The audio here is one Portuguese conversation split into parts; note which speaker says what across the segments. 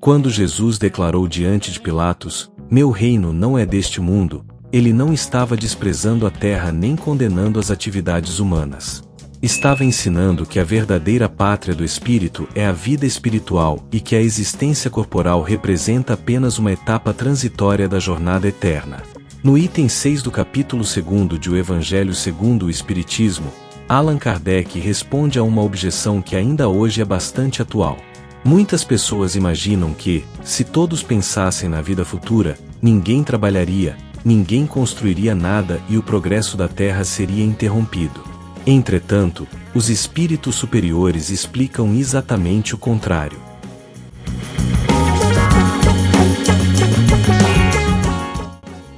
Speaker 1: Quando Jesus declarou diante de Pilatos, "Meu reino não é deste mundo", ele não estava desprezando a terra nem condenando as atividades humanas. Estava ensinando que a verdadeira pátria do espírito é a vida espiritual e que a existência corporal representa apenas uma etapa transitória da jornada eterna. No item 6 do capítulo 2 de O Evangelho segundo o Espiritismo, Allan Kardec responde a uma objeção que ainda hoje é bastante atual. Muitas pessoas imaginam que, se todos pensassem na vida futura, ninguém trabalharia, ninguém construiria nada e o progresso da Terra seria interrompido. Entretanto, os espíritos superiores explicam exatamente o contrário.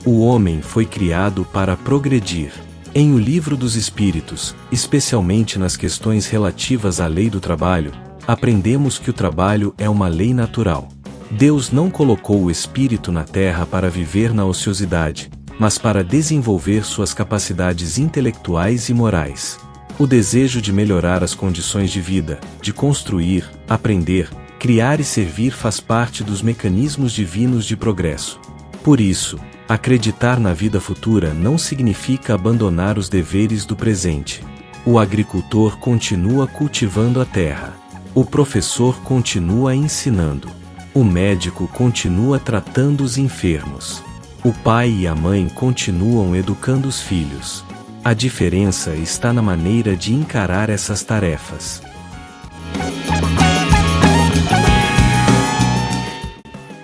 Speaker 1: O homem foi criado para progredir. Em O Livro dos Espíritos, especialmente nas questões relativas à lei do trabalho, aprendemos que o trabalho é uma lei natural. Deus não colocou o espírito na terra para viver na ociosidade, mas para desenvolver suas capacidades intelectuais e morais. O desejo de melhorar as condições de vida, de construir, aprender, criar e servir faz parte dos mecanismos divinos de progresso. Por isso, acreditar na vida futura não significa abandonar os deveres do presente. O agricultor continua cultivando a terra. O professor continua ensinando. O médico continua tratando os enfermos. O pai e a mãe continuam educando os filhos. A diferença está na maneira de encarar essas tarefas.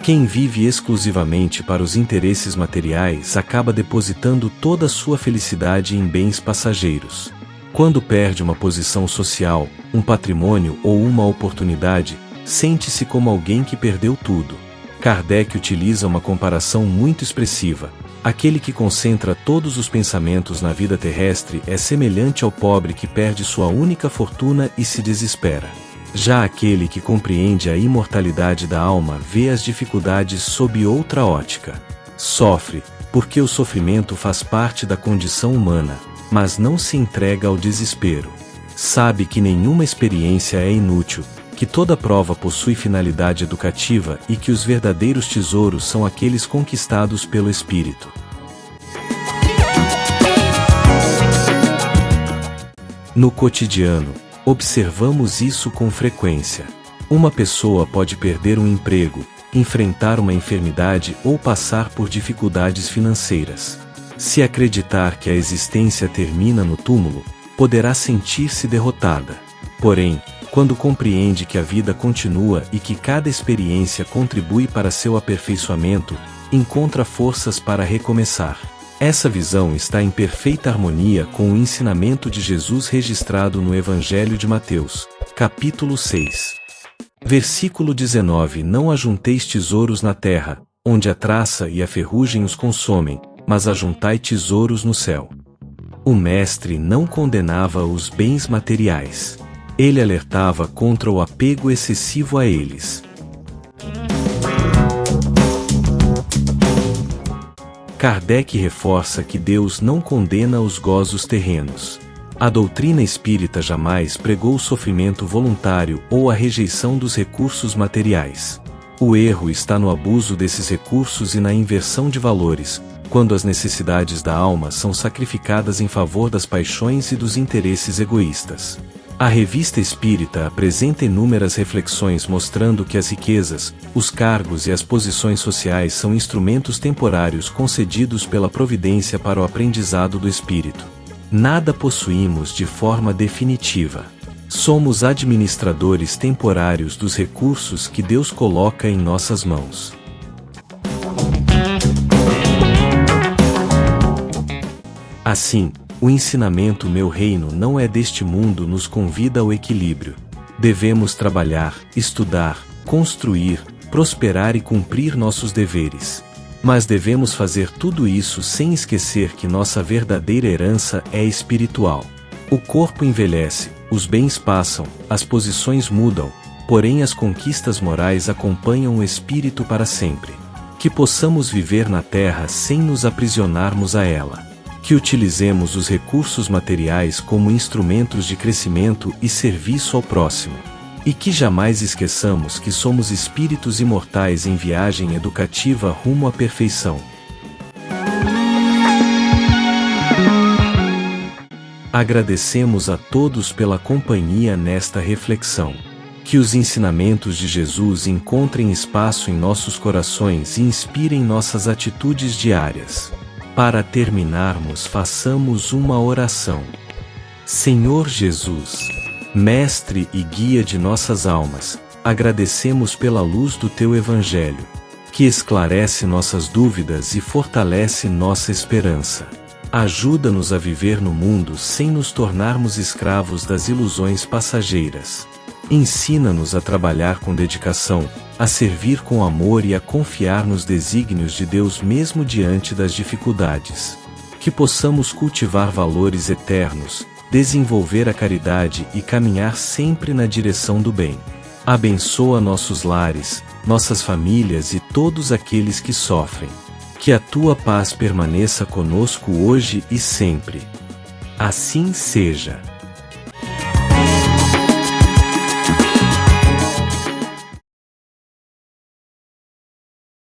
Speaker 1: Quem vive exclusivamente para os interesses materiais acaba depositando toda a sua felicidade em bens passageiros. Quando perde uma posição social, um patrimônio ou uma oportunidade, sente-se como alguém que perdeu tudo. Kardec utiliza uma comparação muito expressiva. Aquele que concentra todos os pensamentos na vida terrestre é semelhante ao pobre que perde sua única fortuna e se desespera. Já aquele que compreende a imortalidade da alma vê as dificuldades sob outra ótica. Sofre, porque o sofrimento faz parte da condição humana, mas não se entrega ao desespero. Sabe que nenhuma experiência é inútil, que toda prova possui finalidade educativa e que os verdadeiros tesouros são aqueles conquistados pelo espírito. No cotidiano, observamos isso com frequência. Uma pessoa pode perder um emprego, enfrentar uma enfermidade ou passar por dificuldades financeiras. Se acreditar que a existência termina no túmulo, poderá sentir-se derrotada. Porém, quando compreende que a vida continua e que cada experiência contribui para seu aperfeiçoamento, encontra forças para recomeçar. Essa visão está em perfeita harmonia com o ensinamento de Jesus registrado no Evangelho de Mateus, capítulo 6. Versículo 19: Não ajunteis tesouros na terra, onde a traça e a ferrugem os consomem, mas ajuntai tesouros no céu. O Mestre não condenava os bens materiais. Ele alertava contra o apego excessivo a eles. Kardec reforça que Deus não condena os gozos terrenos. A doutrina espírita jamais pregou o sofrimento voluntário ou a rejeição dos recursos materiais. O erro está no abuso desses recursos e na inversão de valores, quando as necessidades da alma são sacrificadas em favor das paixões e dos interesses egoístas. A Revista Espírita apresenta inúmeras reflexões mostrando que as riquezas, os cargos e as posições sociais são instrumentos temporários concedidos pela providência para o aprendizado do espírito. Nada possuímos de forma definitiva. Somos administradores temporários dos recursos que Deus coloca em nossas mãos. Assim, o ensinamento "Meu reino não é deste mundo" nos convida ao equilíbrio. Devemos trabalhar, estudar, construir, prosperar e cumprir nossos deveres. Mas devemos fazer tudo isso sem esquecer que nossa verdadeira herança é espiritual. O corpo envelhece, os bens passam, as posições mudam, porém as conquistas morais acompanham o espírito para sempre. Que possamos viver na terra sem nos aprisionarmos a ela. Que utilizemos os recursos materiais como instrumentos de crescimento e serviço ao próximo. E que jamais esqueçamos que somos espíritos imortais em viagem educativa rumo à perfeição. Agradecemos a todos pela companhia nesta reflexão. Que os ensinamentos de Jesus encontrem espaço em nossos corações e inspirem nossas atitudes diárias. Para terminarmos, façamos uma oração. Senhor Jesus, Mestre e guia de nossas almas, agradecemos pela luz do Teu Evangelho, que esclarece nossas dúvidas e fortalece nossa esperança. Ajuda-nos a viver no mundo sem nos tornarmos escravos das ilusões passageiras. Ensina-nos a trabalhar com dedicação, a servir com amor e a confiar nos desígnios de Deus mesmo diante das dificuldades. Que possamos cultivar valores eternos, desenvolver a caridade e caminhar sempre na direção do bem. Abençoa nossos lares, nossas famílias e todos aqueles que sofrem. Que a Tua paz permaneça conosco hoje e sempre. Assim seja.